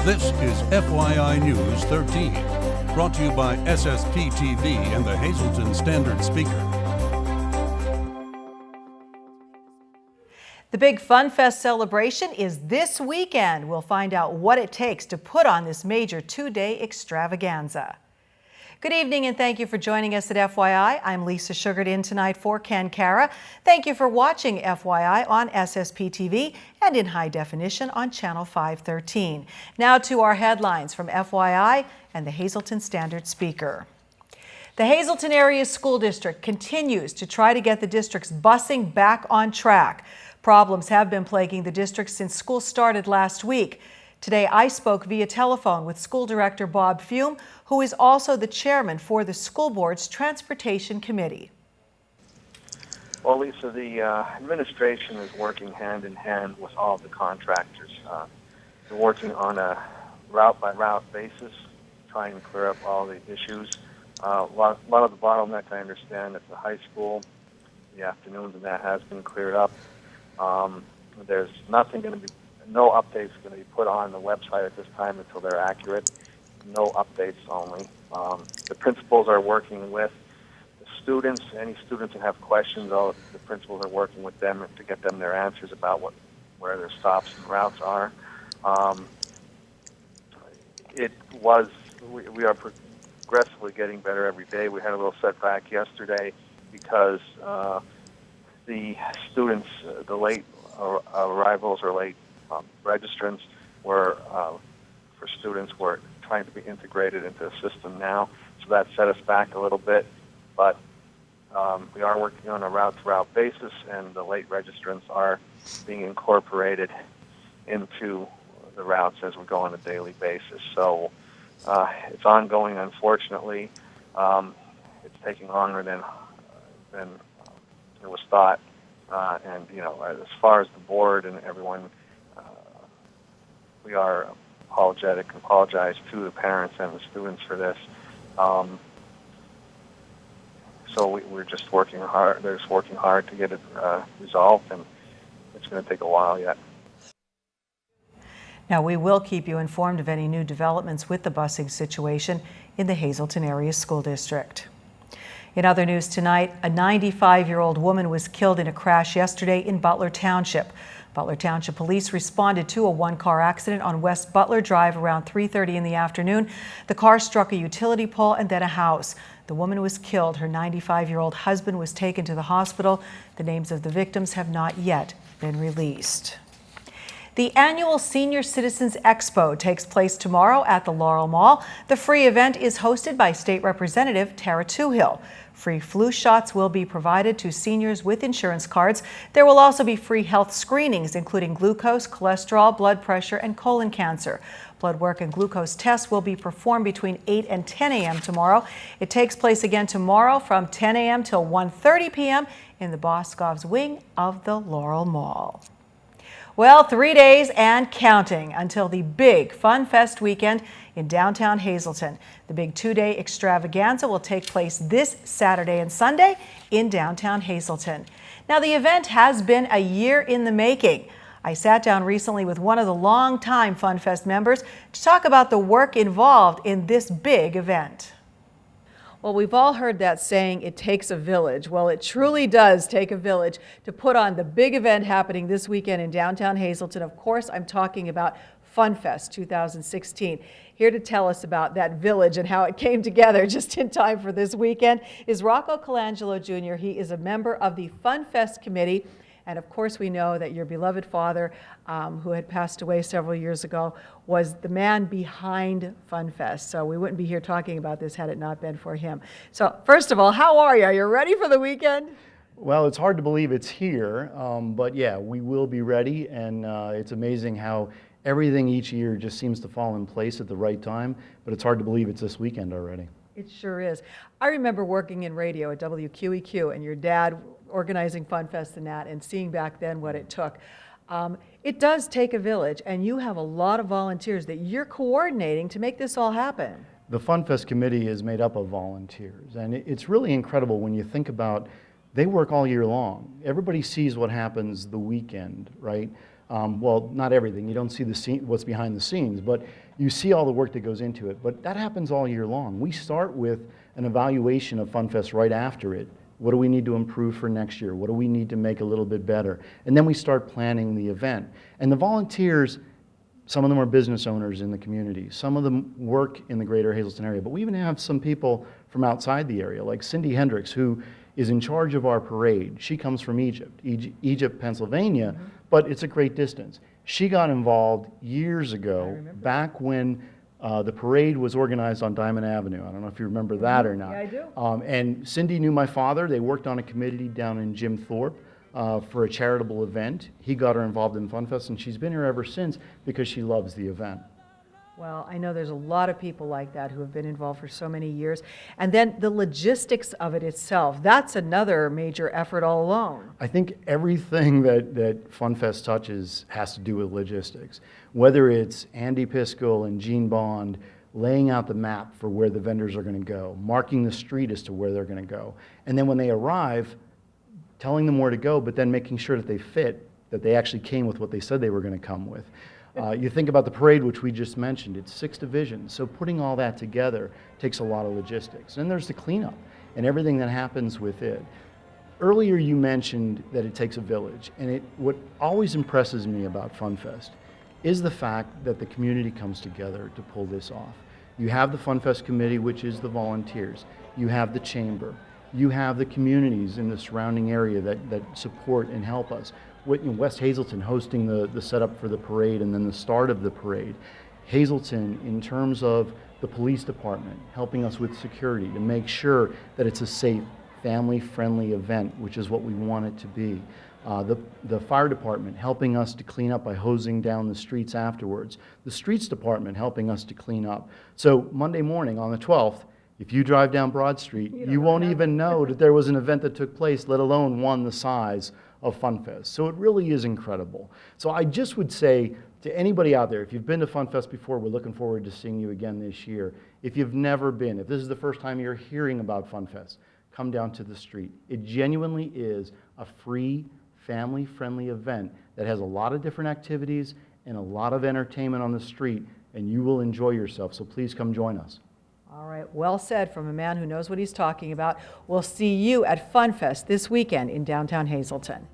This is FYI News 13, brought to you by SSPTV and the Hazleton Standard Speaker. The big Fun Fest celebration is this weekend. We'll find out what it takes to put on this major two-day extravaganza. Good evening and thank you for joining us at FYI. I'm Lisa Sugared in tonight for Ken Cara. Thank you for watching FYI on SSPTV and in high definition on Channel 513. Now to our headlines from FYI and the Hazleton Standard Speaker. The Hazleton Area School District continues to try to get the district's busing back on track. Problems have been plaguing the district since school started last week. Today, I spoke via telephone with School Director Bob Fume, who is also the chairman for the school board's Transportation Committee. Well, Lisa, the administration is working hand in hand with all the contractors. They're working on a route-by-route basis, trying to clear up all the issues. A lot of the bottleneck, I understand, at the high school, the afternoons, and that has been cleared up. There's no updates going to be put on the website at this time until they're accurate. No updates only. The principals are working with the students. Any students that have questions, the principals are working with them to get them their answers about where their stops and routes are. We are progressively getting better every day. We had a little setback yesterday because the students, the late arrivals or late registrants were trying to be integrated into the system now, so that set us back a little bit. But we are working on a route-to-route basis, and the late registrants are being incorporated into the routes as we go on a daily basis. So it's ongoing, unfortunately. It's taking longer than it was thought, and as far as the board and everyone, we are apologize to the parents and the students for this. So we're just working hard. They're just working hard to get it resolved, and it's going to take a while yet. Now, we will keep you informed of any new developments with the busing situation in the Hazleton Area School District. In other news tonight, a 95-year-old woman was killed in a crash yesterday in Butler Township. Butler Township Police responded to a one-car accident on West Butler Drive around 3:30 in the afternoon. The car struck a utility pole and then a house. The woman was killed. Her 95-year-old husband was taken to the hospital. The names of the victims have not yet been released. The annual Senior Citizens Expo takes place tomorrow at the Laurel Mall. The free event is hosted by State Representative Tara Toohill. Free flu shots will be provided to seniors with insurance cards. There will also be free health screenings, including glucose, cholesterol, blood pressure, and colon cancer. Blood work and glucose tests will be performed between 8 and 10 a.m. tomorrow. It takes place again tomorrow from 10 a.m. till 1:30 p.m. in the Boscov's wing of the Laurel Mall. Well, 3 days and counting until the big Fun Fest weekend in downtown Hazleton. The big two-day extravaganza will take place this Saturday and Sunday in downtown Hazleton. Now, the event has been a year in the making. I sat down recently with one of the longtime Fun Fest members to talk about the work involved in this big event. Well, we've all heard that saying, it takes a village. Well, it truly does take a village to put on the big event happening this weekend in downtown Hazleton. Of course, I'm talking about Fun Fest 2016. Here to tell us about that village and how it came together just in time for this weekend is Rocco Colangelo Jr. He is a member of the Fun Fest Committee. And of course, we know that your beloved father, who had passed away several years ago, was the man behind Fun Fest. So we wouldn't be here talking about this had it not been for him. So first of all, how are you? Are you ready for the weekend? Well, it's hard to believe it's here, but yeah, we will be ready. And it's amazing how everything each year just seems to fall in place at the right time. But it's hard to believe it's this weekend already. It sure is. I remember working in radio at WQEQ and your dad organizing Fun Fest and that, and seeing back then what it took. It does take a village, and you have a lot of volunteers that you're coordinating to make this all happen. The Fun Fest committee is made up of volunteers, and it's really incredible when you think about they work all year long. Everybody sees what happens the weekend, right? Well, not everything. You don't see the scene, what's behind the scenes, but you see all the work that goes into it. But that happens all year long. We start with an evaluation of FunFest right after it. What do we need to improve for next year? What do we need to make a little bit better? And then we start planning the event. And the volunteers, some of them are business owners in the community. Some of them work in the greater Hazleton area. But we even have some people from outside the area, like Cindy Hendricks, who is in charge of our parade. She comes from Egypt, Pennsylvania, but it's a great distance. She got involved years ago, back when the parade was organized on Diamond Avenue. I don't know if you remember that or not. Yeah, I do. And Cindy knew my father. They worked on a committee down in Jim Thorpe for a charitable event. He got her involved in FunFest, and she's been here ever since because she loves the event. Well, I know there's a lot of people like that who have been involved for so many years. And then the logistics of it itself, that's another major effort all alone. I think everything that FunFest touches has to do with logistics. Whether it's Andy Piskel and Gene Bond laying out the map for where the vendors are going to go, marking the street as to where they're going to go, and then when they arrive, telling them where to go, but then making sure that they fit, that they actually came with what they said they were going to come with. You think about the parade, which we just mentioned, it's 6 divisions, so putting all that together takes a lot of logistics. And there's the cleanup and everything that happens with it. Earlier you mentioned that it takes a village, and what always impresses me about FunFest is the fact that the community comes together to pull this off. You have the FunFest committee, which is the volunteers. You have the chamber. You have the communities in the surrounding area that support and help us. West Hazleton hosting the setup for the parade and then the start of the parade. Hazleton, in terms of the police department, helping us with security to make sure that it's a safe, family-friendly event, which is what we want it to be. The fire department helping us to clean up by hosing down the streets afterwards. The streets department helping us to clean up. So Monday morning on the 12th, if you drive down Broad Street, you won't even know that there was an event that took place, let alone one the size of FunFest. So it really is incredible. So I just would say to anybody out there, if you've been to FunFest before, we're looking forward to seeing you again this year. If you've never been, if this is the first time you're hearing about FunFest, come down to the street. It genuinely is a free, family-friendly event that has a lot of different activities and a lot of entertainment on the street, and you will enjoy yourself. So please come join us. All right, well said from a man who knows what he's talking about. We'll see you at FunFest this weekend in downtown Hazleton.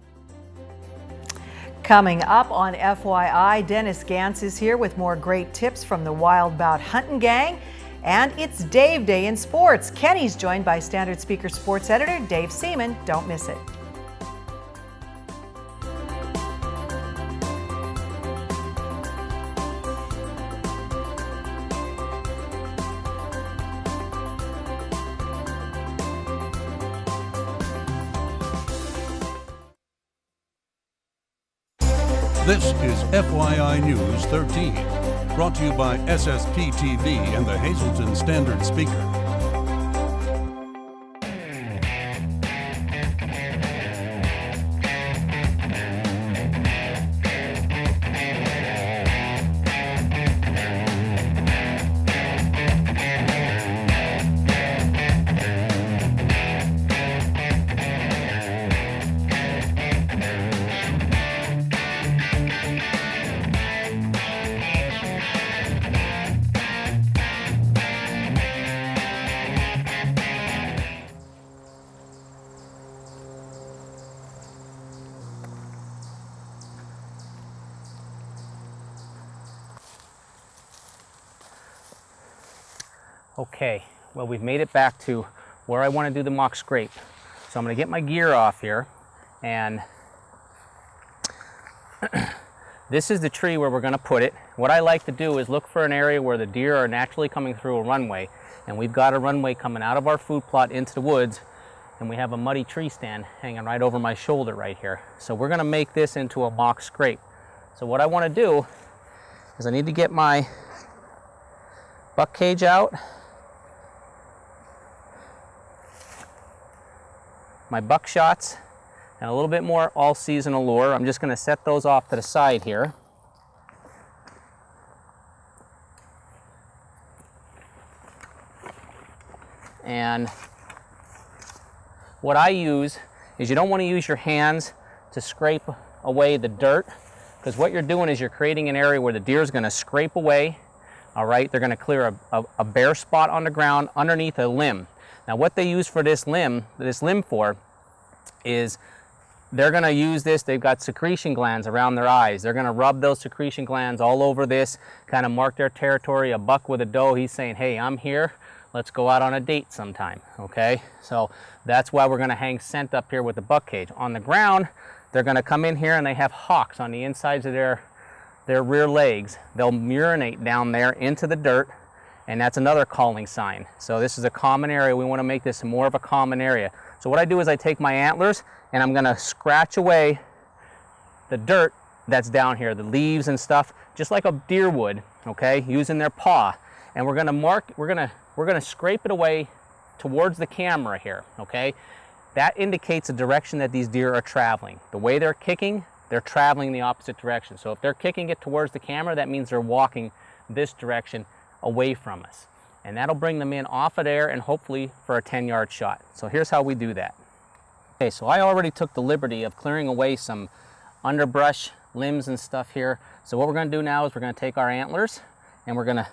Coming up on FYI, Dennis Gantz is here with more great tips from the Wild Bout Hunting Gang. And it's Dave Day in sports. Kenny's joined by Standard Speaker sports editor Dave Seaman. Don't miss it. This is FYI News 13, brought to you by SSPTV and the Hazleton Standard Speaker. Okay, well, we've made it back to where I want to do the mock scrape. So I'm going to get my gear off here, and this is the tree where we're going to put it. What I like to do is look for an area where the deer are naturally coming through a runway, and we've got a runway coming out of our food plot into the woods, and we have a muddy tree stand hanging right over my shoulder right here. So we're going to make this into a mock scrape. So what I want to do is I need to get my buck cage out, my buckshots, and a little bit more all-season lure. I'm just going to set those off to the side here. And what I use is, you don't want to use your hands to scrape away the dirt, because what you're doing is you're creating an area where the deer is going to scrape away. All right, they're going to clear a bare spot on the ground underneath a limb. Now what they use for this limb for is they're going to use this. They've got secretion glands around their eyes. They're going to rub those secretion glands all over this, kind of mark their territory. A buck with a doe, he's saying, hey, I'm here. Let's go out on a date sometime, okay? So that's why we're going to hang scent up here with the buck cage. On the ground, they're going to come in here and they have hocks on the insides of their rear legs. They'll urinate down there into the dirt, and that's another calling sign. So this is a common area. We want to make this more of a common area. So what I do is I take my antlers and I'm going to scratch away the dirt that's down here, the leaves and stuff, just like a deer would, okay, using their paw. And we're going to scrape it away towards the camera here, okay? That indicates the direction that these deer are traveling. The way they're kicking, they're traveling the opposite direction. So if they're kicking it towards the camera, that means they're walking this direction away from us. And that'll bring them in off of there and hopefully for a 10-yard shot. So here's how we do that. Okay, so I already took the liberty of clearing away some underbrush, limbs and stuff here. So what we're going to do now is we're going to take our antlers and we're going to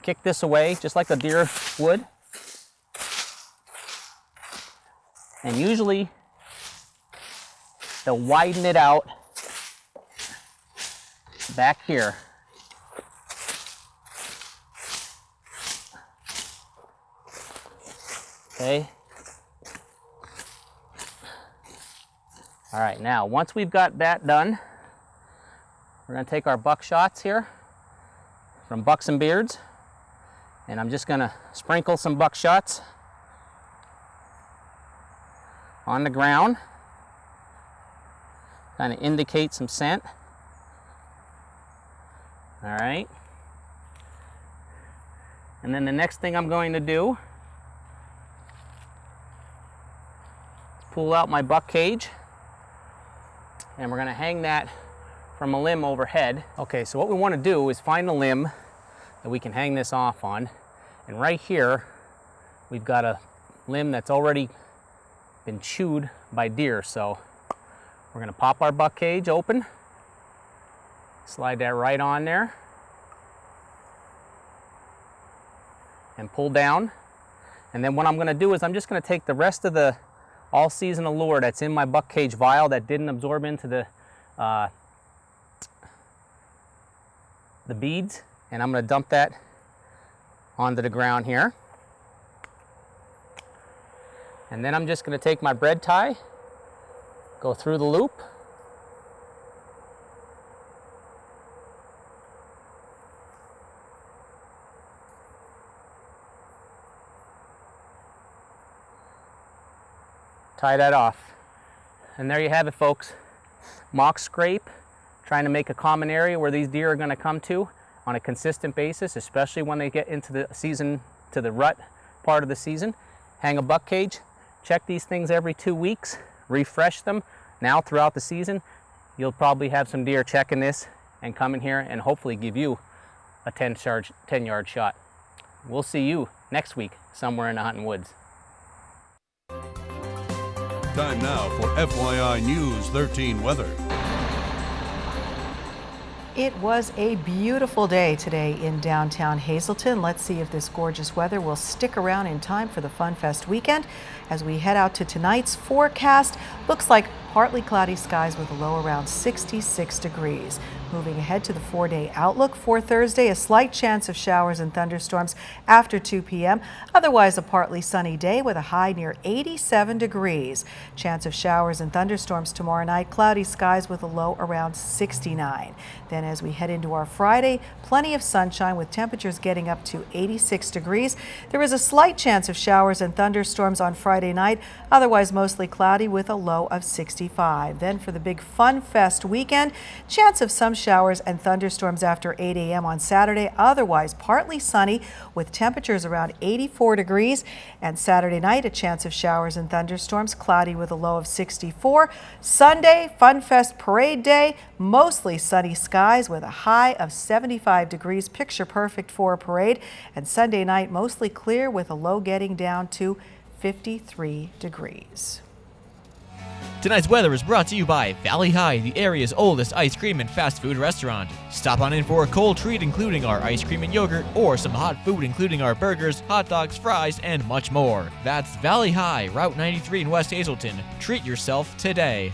kick this away just like a deer would. And usually they'll widen it out back here. Okay. All right, now once we've got that done, we're going to take our buck shots here from Bucks and Beards, and I'm just going to sprinkle some buck shots on the ground, kind of indicate some scent. All right. And then the next thing I'm going to do is pull out my buck cage, and we're going to hang that from a limb overhead. Okay, so what we want to do is find a limb that we can hang this off on. And right here, we've got a limb that's already been chewed by deer. So we're going to pop our buck cage open, slide that right on there, and pull down. And then what I'm going to do is I'm just going to take the rest of the all-season allure that's in my buck cage vial that didn't absorb into the beads, and I'm going to dump that onto the ground here. And then I'm just going to take my bread tie, go through the loop, tie that off. And there you have it, folks. Mock scrape, trying to make a common area where these deer are going to come to on a consistent basis, especially when they get into the season, to the rut part of the season. Hang a buck cage, check these things every 2 weeks, refresh them. Now throughout the season, you'll probably have some deer checking this and coming here and hopefully give you a 10-yard shot. We'll see you next week somewhere in the hunting woods. Time now for FYI News 13 weather. It was a beautiful day today in downtown Hazleton. Let's see if this gorgeous weather will stick around in time for the Fun Fest weekend. As we head out to tonight's forecast, looks like partly cloudy skies with a low around 66 degrees. Moving ahead to the 4-day outlook for Thursday, a slight chance of showers and thunderstorms after 2 p.m. Otherwise, a partly sunny day with a high near 87 degrees. Chance of showers and thunderstorms tomorrow night, cloudy skies with a low around 69. Then as we head into our Friday, plenty of sunshine with temperatures getting up to 86 degrees. There is a slight chance of showers and thunderstorms on Friday night, otherwise mostly cloudy with a low of 65. Then for the big Fun Fest weekend, chance of some showers and thunderstorms after 8 a.m. on Saturday, otherwise partly sunny with temperatures around 84 degrees. And Saturday night, a chance of showers and thunderstorms, cloudy with a low of 64. Sunday, Fun Fest parade day, mostly sunny skies with a high of 75 degrees, picture perfect for a parade. And Sunday night, mostly clear with a low getting down to 53 degrees. Tonight's weather is brought to you by Valley High, the area's oldest ice cream and fast food restaurant. Stop on in for a cold treat including our ice cream and yogurt, or some hot food including our burgers, hot dogs, fries, and much more. That's Valley High, Route 93 in West Hazelton. Treat yourself today.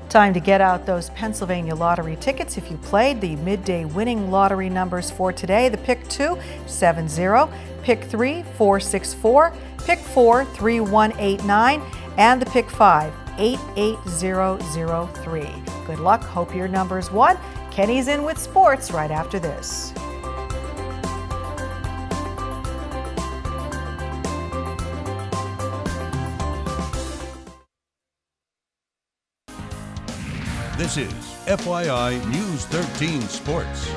Time to get out those Pennsylvania lottery tickets if you played. The midday winning lottery numbers for today: the pick 2, 70, pick 3, 464, pick 4, 3189, and the pick 5, 88003. Good luck. Hope your numbers won. Kenny's in with sports right after this. This is FYI News 13 Sports.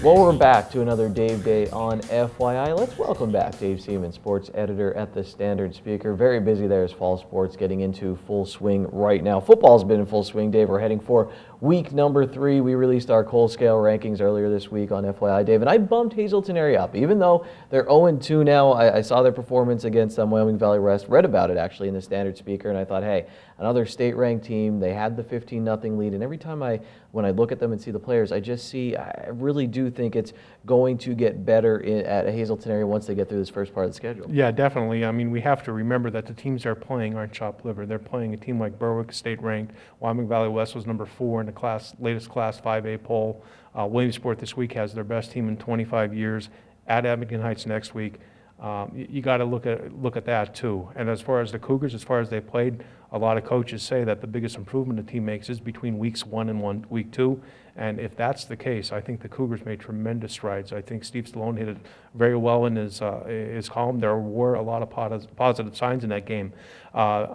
Well, we're back to another Dave Day on FYI. Let's welcome back Dave Seaman, sports editor at the Standard Speaker. Very busy there as fall sports getting into full swing right now. Football's been in full swing, Dave. We're heading for week number 3. We released our Cole Scale rankings earlier this week on FYI, Dave, and I bumped Hazelton area up. Even though they're 0-2 now, I saw their performance against Wyoming Valley West, read about it actually in the Standard Speaker, and I thought, hey, another state-ranked team. They had the 15-0 lead, and every time when I look at them and see the players, I really do think it's going to get better at Hazelton area once they get through this first part of the schedule. Yeah, definitely. I mean, we have to remember that the teams they're playing aren't chopped liver. They're playing a team like Berwick, state-ranked. Wyoming Valley West was number 4 in the latest Class 5A poll. Williamsport this week has their best team in 25 years. At Abington Heights next week. You got to look at that too. And as far as the Cougars, as far as they played, a lot of coaches say that the biggest improvement the team makes is between weeks 1 and week 2. And if that's the case, I think the Cougars made tremendous strides. I think Steve Stallone hit it very well in his column. There were a lot of positive signs in that game.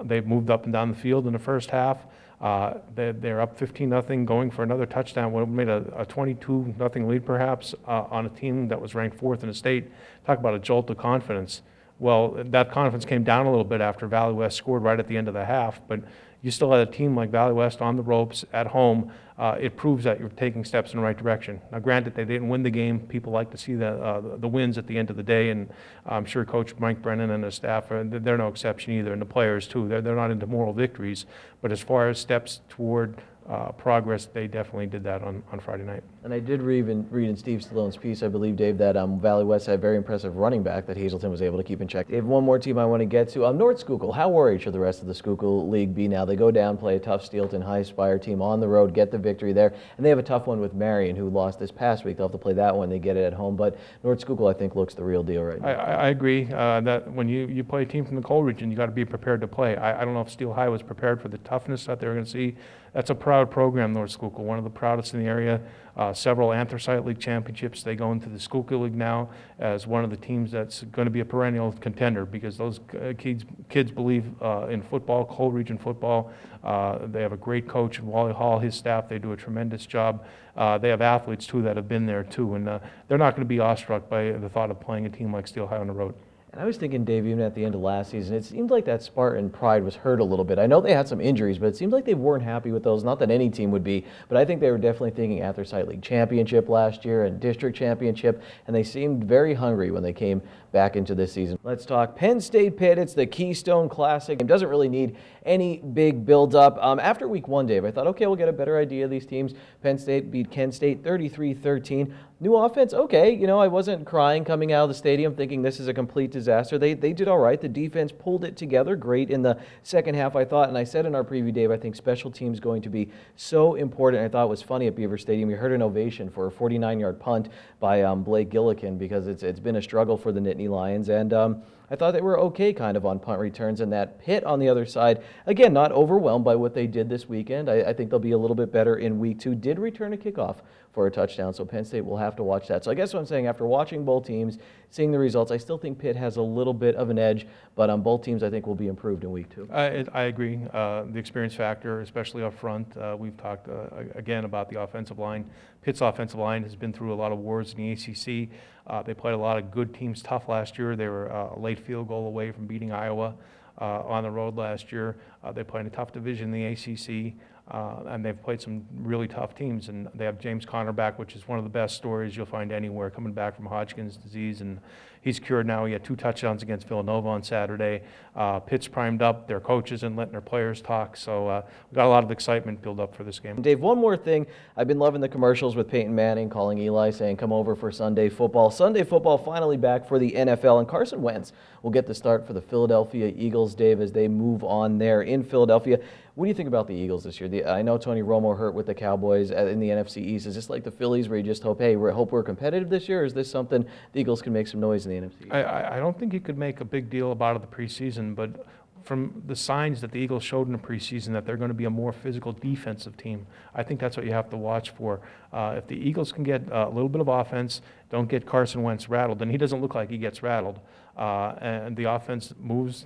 They've moved up and down the field in the first half. They're up 15-0, going for another touchdown. Would have made a 22-0 lead perhaps on a team that was ranked 4th in the state. Talk about a jolt of confidence. Well, that confidence came down a little bit after Valley West scored right at the end of the half, but you still had a team like Valley West on the ropes at home. It proves that you're taking steps in the right direction. Now, granted, they didn't win the game. People like to see the wins at the end of the day, and I'm sure Coach Mike Brennan and his staff, they're no exception either, and the players too. They're not into moral victories, but as far as steps toward progress, they definitely did that on Friday night. And I did read in Steve Stallone's piece, I believe, Dave, that Valley West had a very impressive running back that Hazelton was able to keep in check. Dave, one more team I want to get to. North Schuylkill. How worried should the rest of the Schuylkill League be now? They go down, play a tough Steelton High Spire team on the road, get the victory there, and they have a tough one with Marion, who lost this past week. They'll have to play that one. They get it at home, but North Schuylkill, I think, looks the real deal right now. I agree that when you play a team from the coal region, you got to be prepared to play. I don't know if Steel High was prepared for the toughness that they were going to see. That's a proud program, North Schuylkill, one of the proudest in the area. Several Anthracite League championships. They go into the Schuylkill League now as one of the teams that's going to be a perennial contender because those kids believe in football, coal region football. They have a great coach in Wally Hall, his staff. They do a tremendous job. They have athletes too that have been there too, and they're not going to be awestruck by the thought of playing a team like Steel High on the road. And I was thinking, Dave, even at the end of last season, it seemed like that Spartan pride was hurt a little bit. I know they had some injuries, but it seems like they weren't happy with those. Not that any team would be, but I think they were definitely thinking Anthracite League championship last year and district championship, and they seemed very hungry when they came back into this season. Let's talk Penn State Pitt. It's the Keystone Classic. It doesn't really need any big build-up. After week 1, Dave, I thought, okay, we'll get a better idea of these teams. Penn State beat Kent State 33-13. New offense, okay. You know, I wasn't crying coming out of the stadium thinking this is a complete disaster. They did all right. The defense pulled it together great in the second half, I thought. And I said in our preview, Dave, I think special teams going to be so important. I thought it was funny at Beaver Stadium. You heard an ovation for a 49-yard punt by Blake Gillikin because it's been a struggle for the Nittany Lions. And I thought they were okay kind of on punt returns, and that Pitt on the other side, again, not overwhelmed by what they did this weekend. I think they'll be a little bit better in week 2. Did return a kickoff for a touchdown, so Penn State will have to watch that. So I guess what I'm saying, after watching both teams, seeing the results, I still think Pitt has a little bit of an edge, but on both teams I think will be improved in week 2. I agree. The experience factor, especially up front. We've talked again about the offensive line. Pitt's offensive line has been through a lot of wars in the ACC. They played a lot of good teams tough last year. They were a late field goal away from beating Iowa on the road last year. They played a tough division in the ACC. and they've played some really tough teams. And they have James Conner back, which is one of the best stories you'll find anywhere, coming back from Hodgkin's disease, and he's cured now. He had 2 touchdowns against Villanova on Saturday. Pitt's primed up. Their coaches and letting their players talk. So we've got a lot of excitement build up for this game. Dave, one more thing. I've been loving the commercials with Peyton Manning calling Eli saying, come over for Sunday football. Sunday football finally back for the NFL, and Carson Wentz will get the start for the Philadelphia Eagles, Dave, as they move on there in Philadelphia. What do you think about the Eagles this year? I know Tony Romo hurt with the Cowboys in the NFC East. Is this like the Phillies where you just hope, hey, we're competitive this year? Or is this something the Eagles can make some noise in the NFC East? I don't think you could make a big deal about it the preseason, but from the signs that the Eagles showed in the preseason that they're going to be a more physical defensive team, I think that's what you have to watch for. If the Eagles can get a little bit of offense, don't get Carson Wentz rattled, and he doesn't look like he gets rattled, and the offense moves,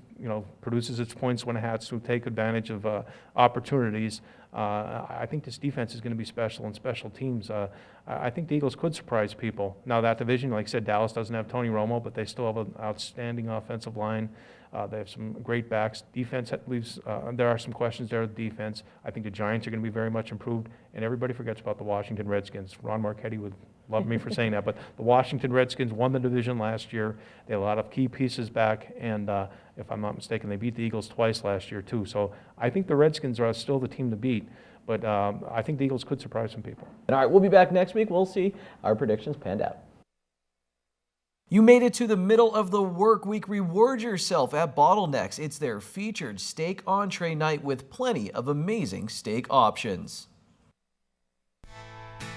produces its points when it has to, take advantage of opportunities, I think this defense is going to be special, and special teams. I think the Eagles could surprise people. Now, that division, like I said, Dallas doesn't have Tony Romo, but they still have an outstanding offensive line. They have some great backs. Defense leaves, there are some questions there with defense. I think the Giants are going to be very much improved, and everybody forgets about the Washington Redskins. Ron Marchetti would love me for saying that, but the Washington Redskins won the division last year. They had a lot of key pieces back, and if I'm not mistaken, they beat the Eagles twice last year too. So I think the Redskins are still the team to beat, but I think the Eagles could surprise some people. All right, we'll be back next week. We'll see our predictions panned out. You made it to the middle of the work week. Reward yourself at Bottlenecks. It's their featured steak entree night with plenty of amazing steak options.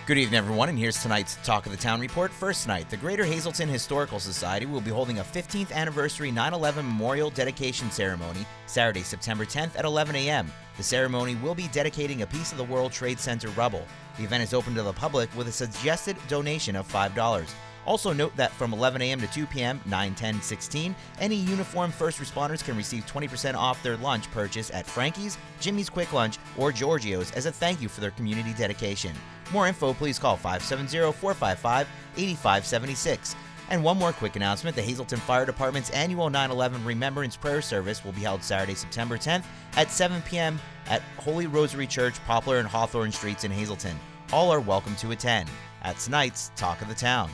Good evening, everyone, and here's tonight's Talk of the Town report. First night, the Greater Hazelton Historical Society will be holding a 15th anniversary 9/11 memorial dedication ceremony Saturday, September 10th at 11 a.m. The ceremony will be dedicating a piece of the World Trade Center rubble. The event is open to the public with a suggested donation of $5. Also note that from 11 a.m. to 2 p.m., 9, 10, 16, any uniformed first responders can receive 20% off their lunch purchase at Frankie's, Jimmy's Quick Lunch, or Giorgio's as a thank you for their community dedication. More info, please call 570-455-8576. And one more quick announcement, the Hazelton Fire Department's annual 9/11 Remembrance Prayer Service will be held Saturday, September 10th at 7 p.m. at Holy Rosary Church, Poplar and Hawthorne Streets in Hazelton. All are welcome to attend. That's tonight's Talk of the Town.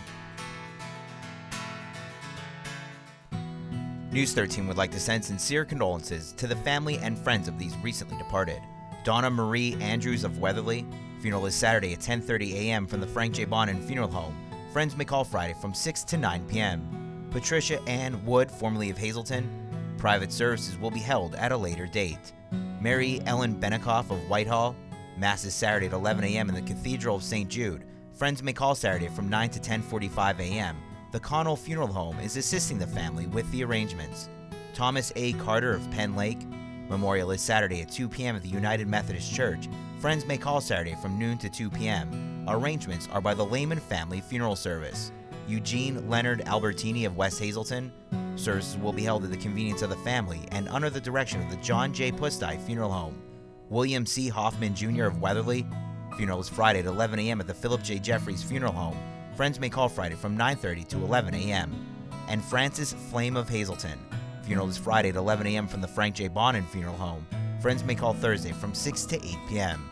News 13 would like to send sincere condolences to the family and friends of these recently departed. Donna Marie Andrews of Weatherly. Funeral is Saturday at 10:30 a.m. from the Frank J. Bonin Funeral Home. Friends may call Friday from 6 to 9 p.m. Patricia Ann Wood, formerly of Hazelton. Private services will be held at a later date. Mary Ellen Benikoff of Whitehall. Mass is Saturday at 11 a.m. in the Cathedral of St. Jude. Friends may call Saturday from 9 to 10:45 a.m. The Connell Funeral Home is assisting the family with the arrangements. Thomas A. Carter of Penn Lake. Memorial is Saturday at 2 p.m. at the United Methodist Church. Friends may call Saturday from noon to 2 p.m. Arrangements are by the Lehman Family Funeral Service. Eugene Leonard Albertini of West Hazelton. Services will be held at the convenience of the family and under the direction of the John J. Pustai Funeral Home. William C. Hoffman Jr. of Weatherly. Funeral is Friday at 11 a.m. at the Philip J. Jeffries Funeral Home. Friends may call Friday from 9:30 to 11 a.m. And Francis Flame of Hazelton. Funeral is Friday at 11 a.m. from the Frank J. Bonin Funeral Home. Friends may call Thursday from 6 to 8 p.m.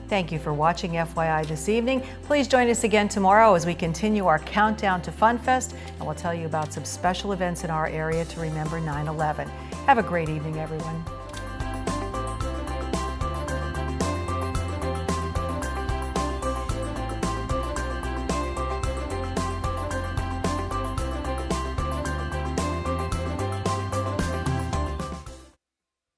Thank you for watching FYI this evening. Please join us again tomorrow as we continue our countdown to FunFest, and we'll tell you about some special events in our area to remember 9/11. Have a great evening, everyone.